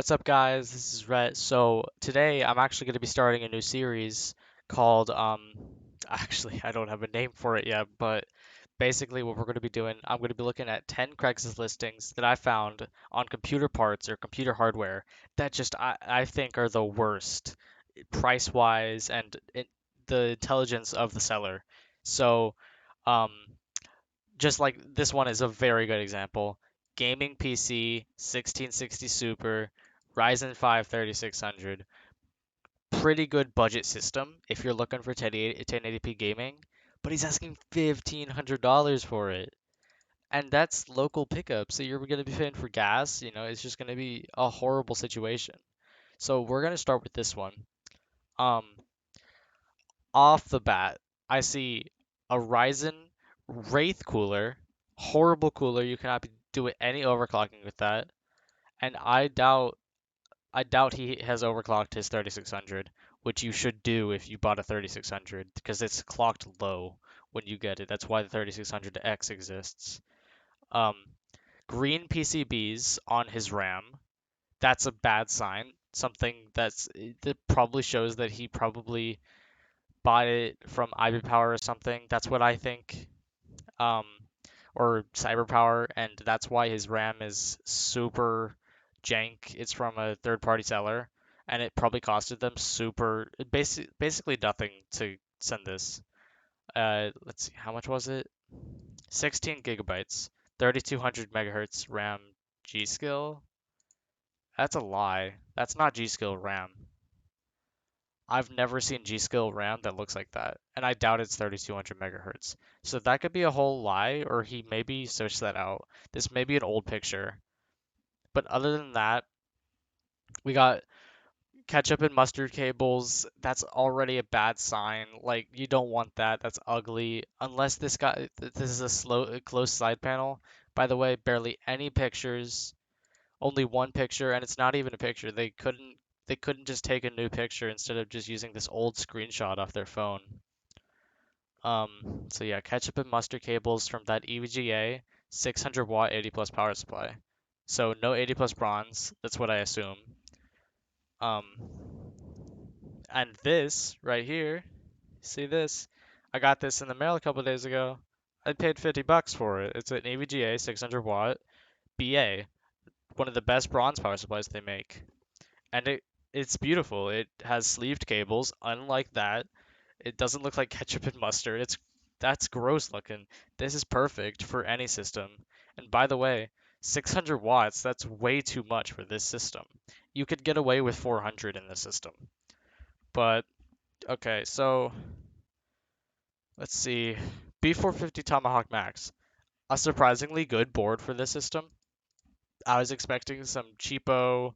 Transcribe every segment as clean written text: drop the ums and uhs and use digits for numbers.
What's up, guys? This is Rhett. So today I'm actually going to be starting a new series called actually I don't have a name for it yet, but basically what we're going to be doing, I'm going to be looking at 10 Craigslist listings that I found on computer parts or computer hardware that just I think are the worst price-wise and the intelligence of the seller. So um just like this one is a very good example. Gaming PC, 1660 Super, Ryzen 5 3600. Pretty good budget system if you're looking for 1080p gaming, but he's asking $1,500 for it. And that's local pickup, so you're going to be paying for gas, it's just going to be a horrible situation. So we're going to start with this one. Um, Off the bat, I see a Ryzen Wraith cooler, horrible cooler. You cannot do any overclocking with that, and I doubt he has overclocked his 3600, which you should do if you bought a 3600 because it's clocked low when you get it. That's why the 3600X exists. Um, Green PCBs on his RAM. That's a bad sign. That probably shows that he probably bought it from IB Power or something. That's what I think. Um, or Cyberpower, and that's why his RAM is super jank. It's from a third-party seller, and it probably costed them basically nothing to send this. Let's see, how much was it? 16 gigabytes, 3200 megahertz RAM G-Skill. That's a lie. That's not G-Skill RAM. I've never seen G-Skill RAM that looks like that, and I doubt it's 3200 megahertz. So that could be a whole lie, or he maybe searched that out. This may be an old picture. But other than that, we got ketchup and mustard cables. That's already a bad sign. Like, you don't want that. That's ugly. Unless this is a close side panel. By the way, barely any pictures. Only one picture, and it's not even a picture. They couldn't just take a new picture instead of just using this old screenshot off their phone. So yeah, ketchup and mustard cables from that EVGA 600 watt 80 plus power supply. So no 80 plus bronze, that's what I assume. Um, and this right here, see this? I got this in the mail a couple days ago. I paid $50 for it. It's an EVGA 600 watt BA, one of the best bronze power supplies they make. And it's beautiful. It has sleeved cables, unlike that. It doesn't look like ketchup and mustard. That's gross looking. This is perfect for any system. And by the way, 600 watts, that's way too much for this system. You could get away with 400 in this system. But okay, so let's see. B450 Tomahawk Max, a surprisingly good board for this system. I was expecting some cheapo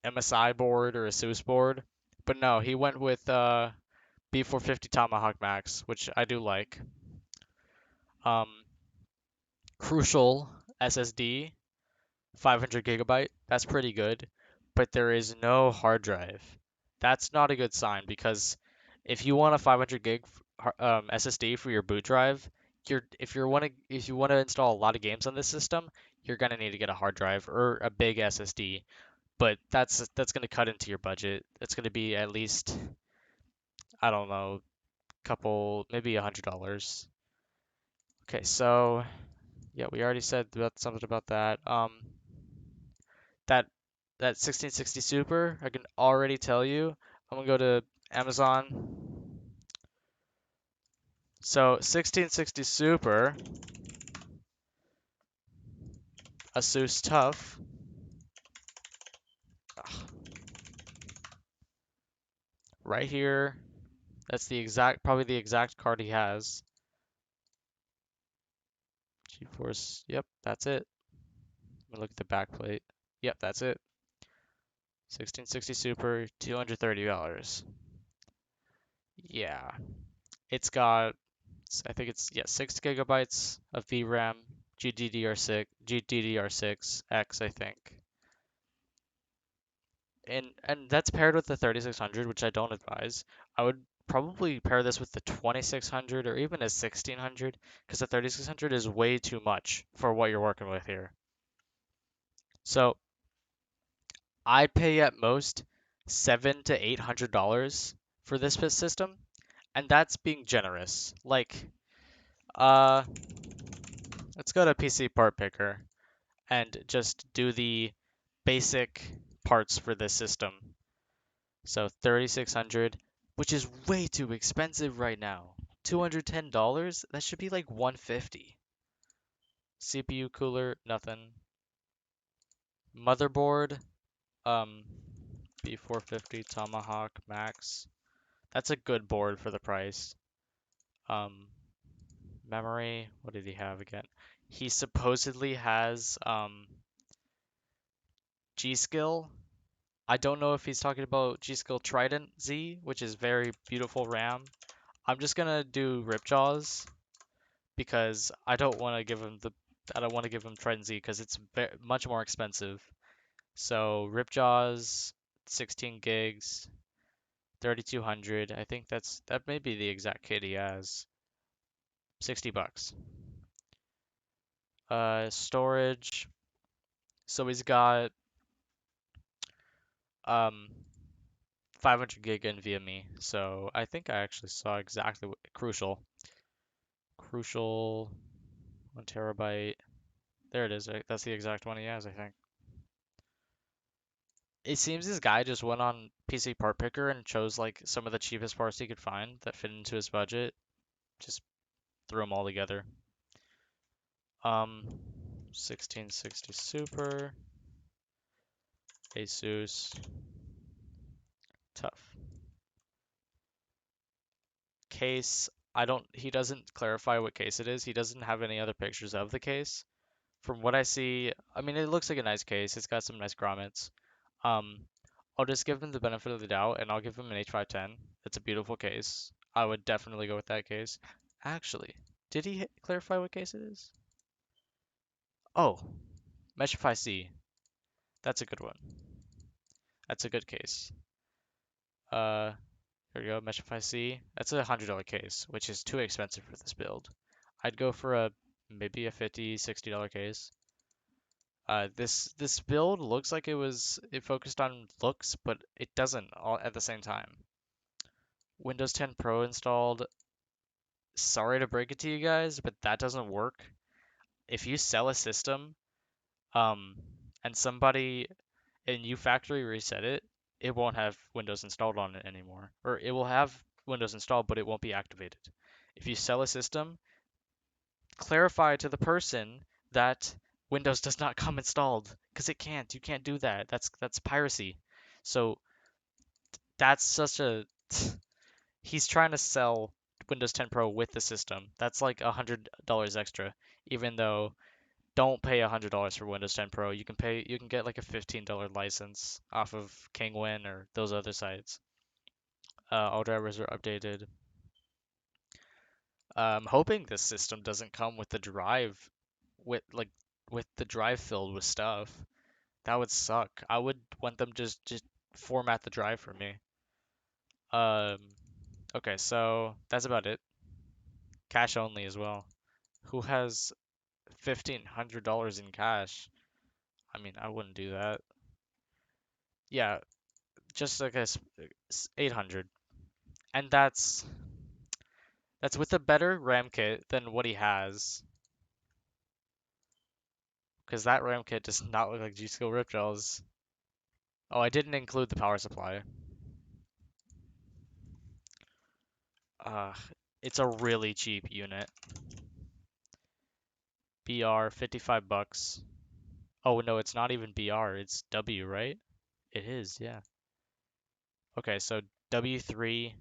MSI board or ASUS board, but no, he went with B450 Tomahawk Max, which I do like. Um, Crucial SSD, 500 gigabyte. That's pretty good, but there is no hard drive. That's not a good sign because if you want a 500 gig SSD for your boot drive, if you want to install a lot of games on this system, you're gonna need to get a hard drive or a big SSD. But that's gonna cut into your budget. It's gonna be at least, I don't know, couple, maybe $100. Okay, so yeah, we already said about something about that. That that 1660 Super, I can already tell you. I'm gonna go to Amazon. So 1660 Super, Asus Tough. Ugh, right here. That's probably the exact card he has. GeForce. Yep, that's it. Let me look at the back plate. Yep, that's it. 1660 Super, $230. Yeah, it's got, I think it's, yeah, 6 gigabytes of VRAM, GDDR6X, I think. And that's paired with the 3600, which I don't advise. I would probably pair this with the 2600 or even a 1600 because the 3600 is way too much for what you're working with here. So I'd pay at most $700 to $800 for this system, and that's being generous. Like, uh, let's go to PC Part Picker and just do the basic parts for this system. So 3600, which is way too expensive right now. $210? That should be like 150. CPU cooler, nothing. Motherboard, um, B450 Tomahawk Max. That's a good board for the price. Um, memory, what did he have again? He supposedly has G-Skill. I don't know if he's talking about G-Skill Trident Z, which is very beautiful RAM. I'm just gonna do Ripjaws because I don't want to give him Trident Z because it's much more expensive. So Ripjaws, 16 gigs, 3200. I think that may be the exact kit he has. $60. Storage. So he's got um 500 gig NVMe. So I think I actually saw exactly what crucial 1 terabyte. There it is. Right? That's the exact one he has, I think. It seems this guy just went on PC Part Picker and chose like some of the cheapest parts he could find that fit into his budget. Just threw them all together. 1660 Super, Asus, tough. Case, he doesn't clarify what case it is. He doesn't have any other pictures of the case. From what I see, I mean, it looks like a nice case. It's got some nice grommets. Um, I'll just give him the benefit of the doubt and I'll give him an H510. It's a beautiful case. I would definitely go with that case. Actually, did he clarify what case it is? Oh, Meshify C. That's a good one. That's a good case. Uh, Here we go, Meshify C. That's a $100 case, which is too expensive for this build. I'd go for maybe a $50, $60 case. This build looks like it focused on looks, but it doesn't all at the same time. Windows 10 Pro installed. Sorry to break it to you guys, but that doesn't work. If you sell a system, um, and you factory reset it, it won't have Windows installed on it anymore. Or it will have Windows installed, but it won't be activated. If you sell a system, clarify to the person that Windows does not come installed because it can't. You can't do that. That's piracy. So that's such a he's trying to sell Windows 10 Pro with the system. That's like $100 extra, even though don't pay $100 for Windows 10 Pro. You can get like a $15 license off of Kingwin or those other sites. All drivers are updated. I'm hoping this system doesn't come with the drive with like with the drive filled with stuff. That would suck. I would want them just format the drive for me. Um, okay, so that's about it. Cash only as well. Who has $1,500 in cash? I mean, I wouldn't do that. Yeah, just like 800. And that's with a better RAM kit than what he has. Because that RAM kit does not look like G-Skill Ripjaws. Oh, I didn't include the power supply. Uh, it's a really cheap unit. BR, $55. Oh no, it's not even BR, it's W, right? It is, yeah. Okay, so W3,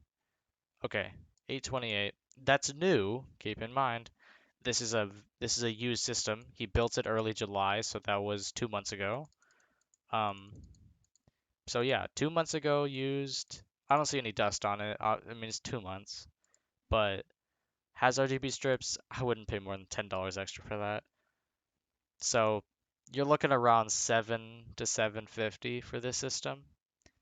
okay, 828. That's new, keep in mind. This is a used system. He built it early July, so that was 2 months ago. Um, so yeah, 2 months ago used. I don't see any dust on it. I mean, it's 2 months, but has RGB strips. I wouldn't pay more than $10 extra for that. So you're looking around 7 to 750 for this system.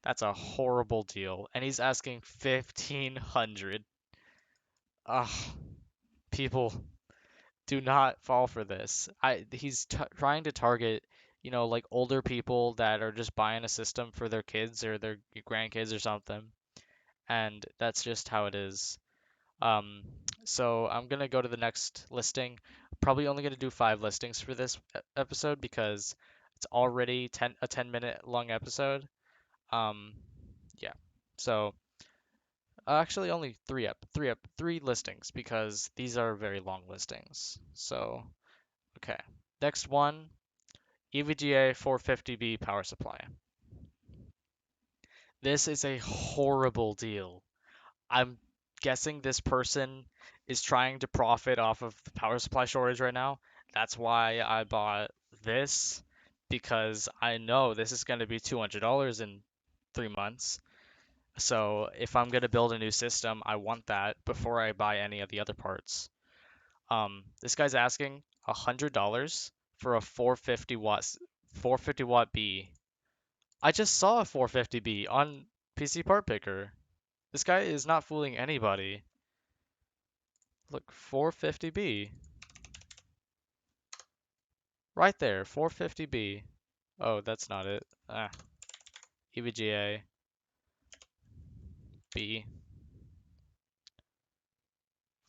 That's a horrible deal. And he's asking 1,500. Ugh, people do not fall for this. He's trying to target like older people that are just buying a system for their kids or their grandkids or something. And that's just how it is. Um, so I'm gonna go to the next listing. Probably only gonna do 5 listings for this episode because it's already 10 minute long episode. Um, yeah. So actually only three listings because these are very long listings. So okay. Next one, EVGA 450B power supply. This is a horrible deal. I'm guessing this person is trying to profit off of the power supply shortage right now. That's why I bought this because I know this is going to be $200 in 3 months. So if I'm going to build a new system, I want that before I buy any of the other parts. This guy's asking $100 for a 450 watt B. I just saw a 450B on PC Part Picker. This guy is not fooling anybody. Look, 450B. Right there, 450B. Oh, that's not it. EVGA B.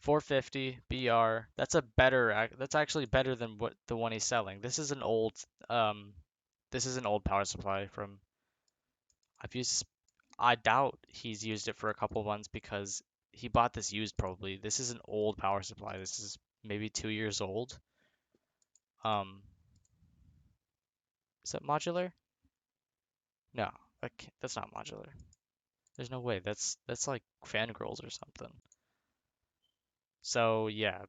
450 BR. That's actually better than what the one he's selling. Um this is an old power supply from I've used I doubt he's used it for a couple months because he bought this used probably. This is an old power supply. This is maybe 2 years old. Um, is that modular? No, that's not modular. There's no way. That's like fangirls or something. So yeah,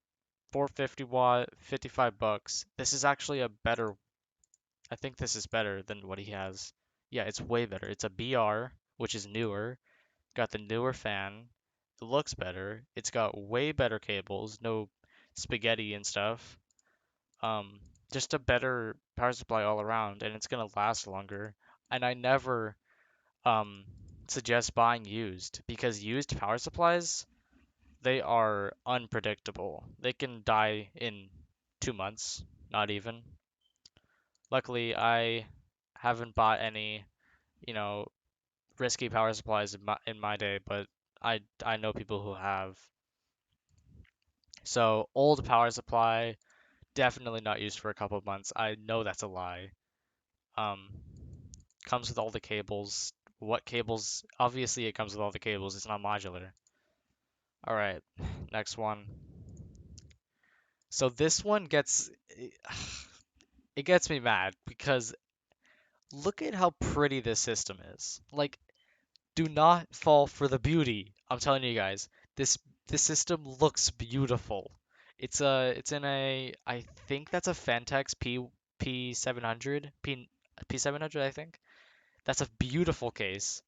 450 watt, $55. This is actually a better. I think this is better than what he has. Yeah, it's way better. It's a BR, which is newer. Got the newer fan. It looks better. It's got way better cables, no spaghetti and stuff. Um, just a better power supply all around, and it's gonna last longer. And I never um suggest buying used because used power supplies, they are unpredictable. They can die in 2 months, not even. Luckily, I haven't bought any, you know, risky power supplies in my day, but I know people who have. So old power supply, definitely not used for a couple of months. I know that's a lie. Um, comes with all the cables. What cables? Obviously, it comes with all the cables. It's not modular. All right, next one. So this one it gets me mad because look at how pretty this system is. Like, do not fall for the beauty. I'm telling you guys, this this system looks beautiful. It's in a I think that's a Fantex P700 P700 I think. That's a beautiful case.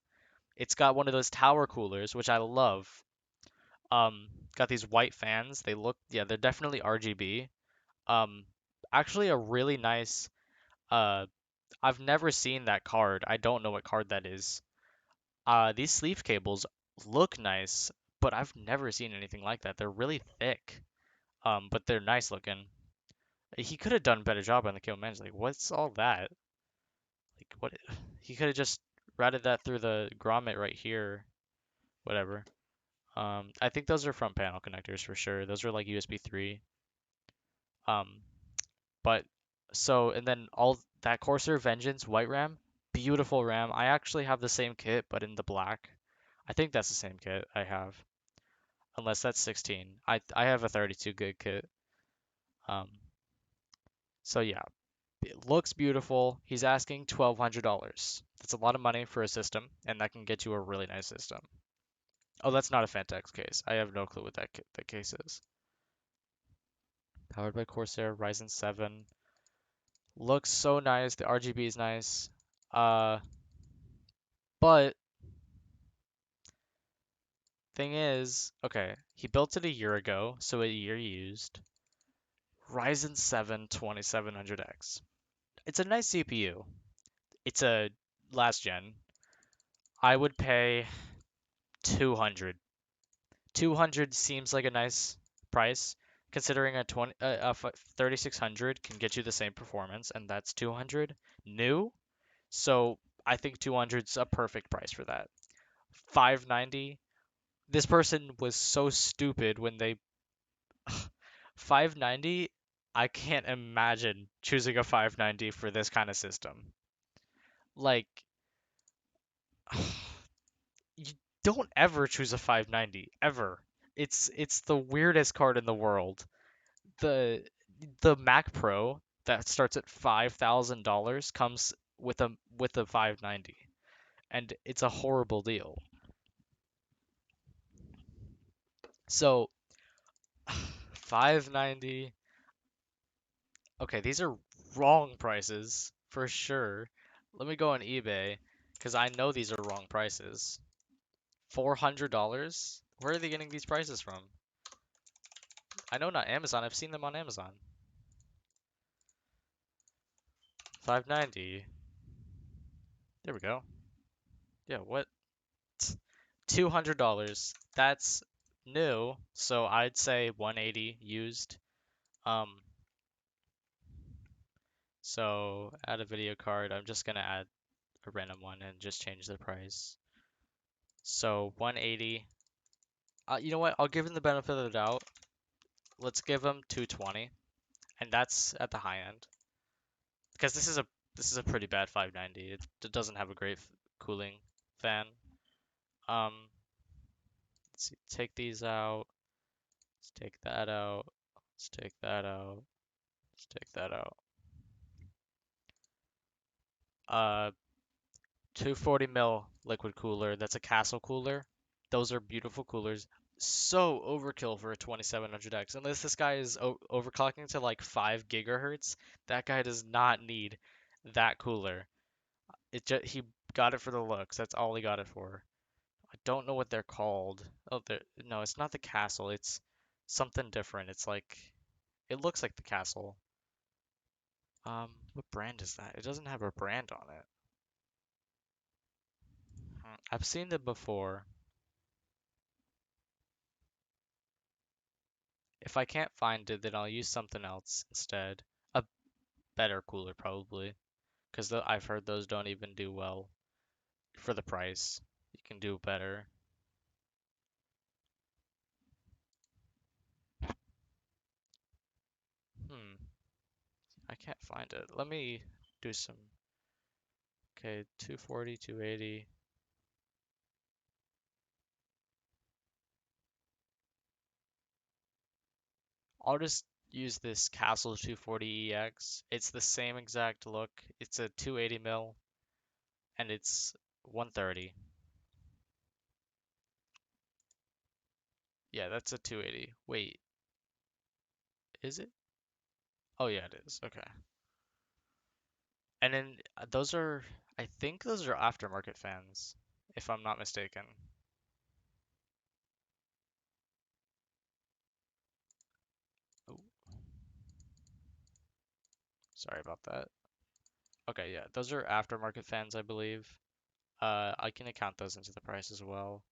It's got one of those tower coolers, which I love. Um, got these white fans. Yeah, they're definitely RGB. Um, actually a really nice uh I've never seen that card. I don't know what card that is. These sleeve cables look nice, but I've never seen anything like that. They're really thick. But they're nice looking. He could have done a better job on the kill manage. Like, what's all that? Like, what? He could have just routed that through the grommet right here. Whatever. I think those are front panel connectors for sure. Those are like USB 3. Um, but and then all that Corsair Vengeance white RAM, beautiful RAM. I actually have the same kit, but in the black. I think that's the same kit I have, unless that's 16. I have a 32 gig kit. Um, so yeah, it looks beautiful. He's asking $1,200. That's a lot of money for a system, and that can get you a really nice system. Oh, that's not a Fantex case. I have no clue what that case is. Powered by Corsair Ryzen 7. Looks so nice. The RGB is nice. Uh, but thing is, okay, he built it a year ago, so a year used. Ryzen 7 2700X. It's a nice CPU. It's a last gen. I would pay 200. 200 seems like a nice price considering a 3600 can get you the same performance, and that's 200 new. So I think 200's a perfect price for that. 590. This person was so stupid when they 590. I can't imagine choosing a 590 for this kind of system. Like, you don't ever choose a 590 ever. It's the weirdest card in the world. The the Mac Pro that starts at $5,000 comes with a 590, and it's a horrible deal. So 590. Okay, these are wrong prices for sure. Let me go on eBay because I know these are wrong prices. $400? Where are they getting these prices from? I know not Amazon. I've seen them on Amazon. 590. There we go. Yeah, what? $200. That's new, so I'd say 180 used. Um, so add a video card. I'm just gonna add a random one and just change the price. So 180. You know what? I'll give him the benefit of the doubt. Let's give him 220, and that's at the high end because this is a pretty bad 590. It doesn't have a great cooling fan. Um, let's see, take these out. Let's take that out. Let's take that out. Let's take that out. Uh, 240 mil liquid cooler. That's a Castle cooler. Those are beautiful coolers. So overkill for a 2700X. Unless this guy is overclocking to like 5 gigahertz, that guy does not need that cooler. He got it for the looks. That's all he got it for. I don't know what they're called. Oh, no, it's not the Castle. It's something different. It's like it looks like the Castle. What brand is that? It doesn't have a brand on it. I've seen them before. If I can't find it, then I'll use something else instead. A better cooler, probably. Because I've heard those don't even do well for the price. You can do better. Hmm, I can't find it. Let me do some. Okay, 240, 280. I'll just use this Castle 240EX. It's the same exact look. It's a 280 mil and it's 130. Yeah, that's a 280. Wait, is it? Oh yeah, it is. Okay. And then those are, I think those are aftermarket fans, if I'm not mistaken. Oh, sorry about that. Okay, yeah, those are aftermarket fans, I believe. I can account those into the price as well.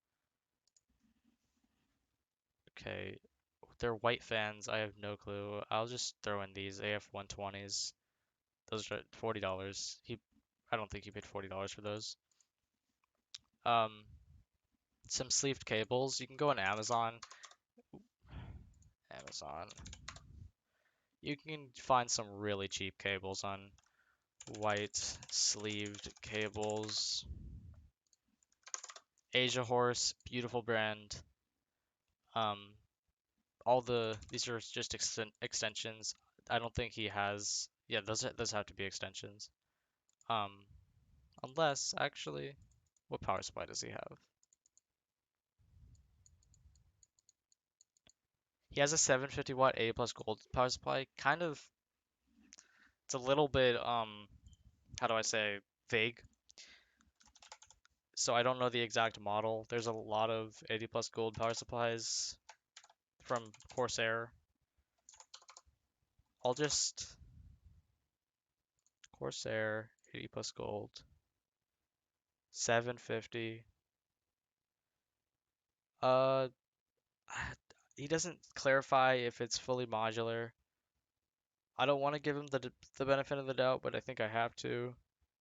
Okay, they're white fans. I have no clue. I'll just throw in these AF120s. Those are $40. I don't think he paid $40 for those. Um, some sleeved cables. You can go on Amazon. Amazon. You can find some really cheap cables on white sleeved cables. Asia Horse, beautiful brand. Um, these are just extensions. I don't think he has. Yeah, those have to be extensions. Um, unless actually, what power supply does he have? He has a 750 watt A plus gold power supply. Kind of, it's a little bit how do I say, vague. So I don't know the exact model. There's a lot of 80 plus gold power supplies from Corsair. I'll just Corsair 80 plus gold 750. Uh, he doesn't clarify if it's fully modular. I don't want to give him the benefit of the doubt, but I think I have to.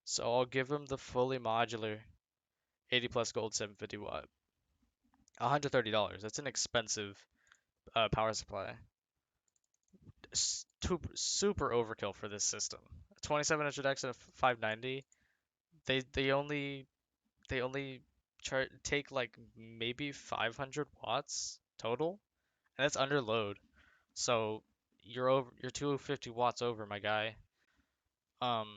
So I'll give him the fully modular 80 plus gold 750 watt. $130. That's an expensive power supply. Super overkill for this system. 2700X and a 590. They only take like maybe 500 watts total, and that's under load. So you're 250 watts over, my guy. Um,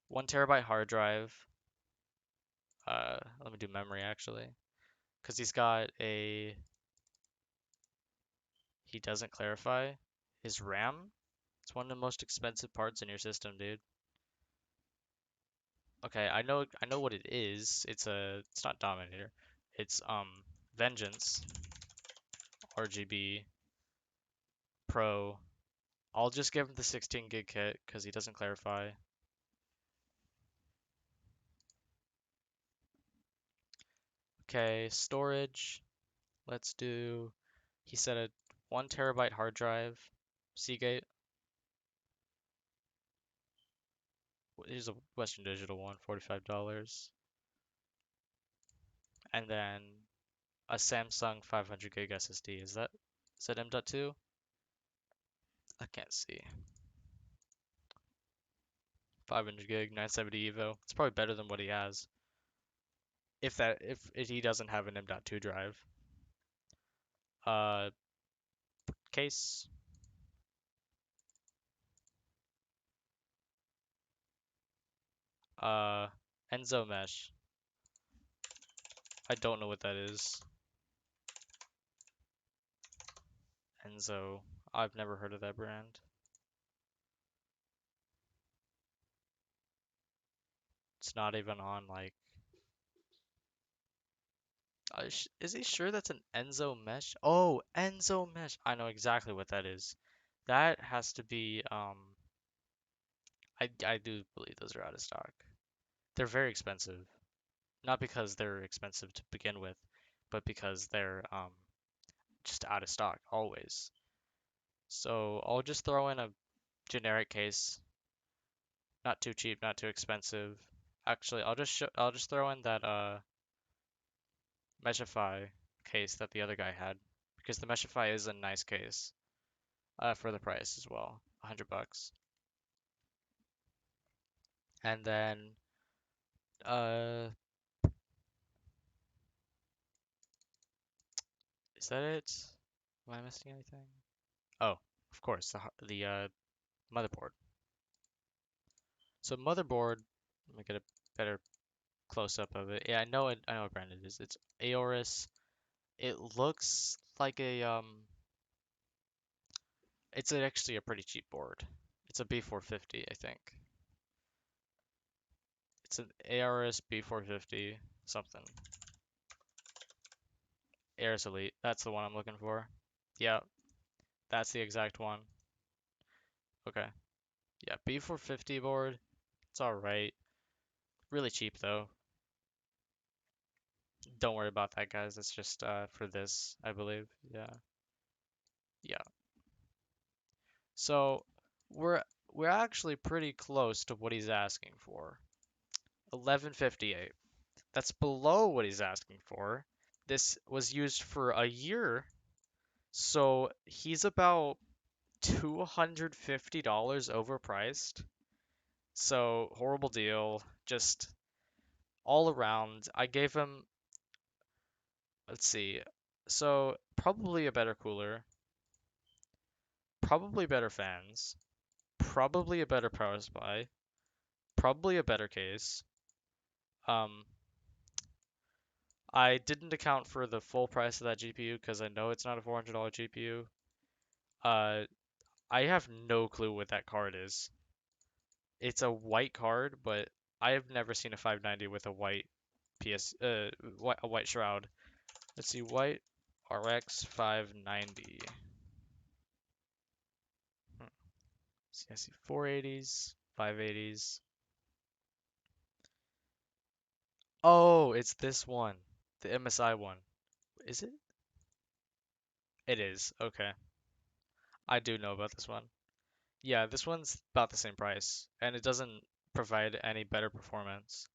1 TB hard drive. Let me do memory actually, because he doesn't clarify his RAM. It's one of the most expensive parts in your system, dude. Okay, I know what it is. It's not Dominator. It's Vengeance RGB Pro. I'll just give him the 16 gig kit because he doesn't clarify. Okay, storage. Let's do. He said a 1 TB hard drive, Seagate. Here's a Western Digital one, $45, and then a Samsung 500 gig SSD. Is that M.2? I can't see. 500 gig, 970 Evo. It's probably better than what he has. If he doesn't have an M.2 drive. Uh, case. Uh, Enzo mesh. I don't know what that is. Enzo. I've never heard of that brand. It's not even on like. Is he sure that's an Enzo mesh? Oh, Enzo mesh. I know exactly what that is. That has to be. I do believe those are out of stock. They're very expensive. Not because they're expensive to begin with, but because they're just out of stock always. So I'll just throw in a generic case, not too cheap, not too expensive. Actually, I'll just throw in that Meshify case that the other guy had because the Meshify is a nice case for the price as well, $100. And then uh is that it? Am I missing anything? Oh, of course, the motherboard. So motherboard, let me get a better close up of it. Yeah, I know what brand it is. It's Aorus. It looks like it's actually a pretty cheap board. It's a B450, I think. It's an Aorus B450 something. Aorus Elite. That's the one I'm looking for. Yeah, that's the exact one. Okay. Yeah, B450 board. It's all right. Really cheap though. Don't worry about that, guys. It's just for this, I believe. Yeah. Yeah. So we're we're actually pretty close to what he's asking for. 1158. That's below what he's asking for. This was used for a year, so he's about $250 overpriced. So horrible deal, just all around. I gave him, let's see, so probably a better cooler, probably better fans, probably a better power supply, probably a better case. Um, I didn't account for the full price of that GPU because I know it's not a $400 GPU. Uh, I have no clue what that card is. It's a white card, but I have never seen a 590 with a white a white shroud. Let's see, white RX 590. See, I see 480s, 580s. Oh, it's this one, the MSI one. Is it? It is. Okay. I do know about this one. Yeah, this one's about the same price, and it doesn't provide any better performance.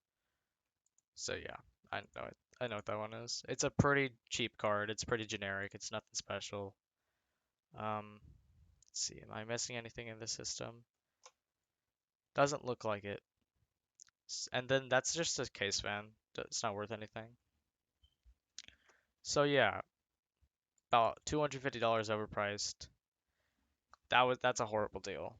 So yeah, I know it. I know what that one is. It's a pretty cheap card. It's pretty generic. It's nothing special. Let's see. Am I missing anything in the system? Doesn't look like it. And then that's just a case fan. It's not worth anything. So yeah, about $250 overpriced. That's a horrible deal.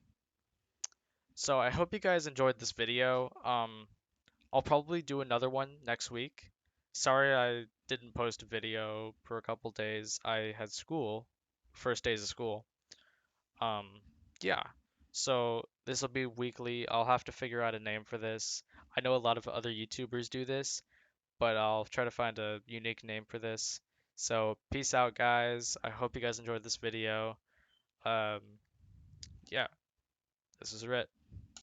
So I hope you guys enjoyed this video. I'll probably do another one next week. Sorry I didn't post a video for a couple days. I had school, first days of school. Um, yeah. So this will be weekly. I'll have to figure out a name for this. I know a lot of other YouTubers do this, but I'll try to find a unique name for this. So peace out, guys. I hope you guys enjoyed this video. Um, yeah, this is it.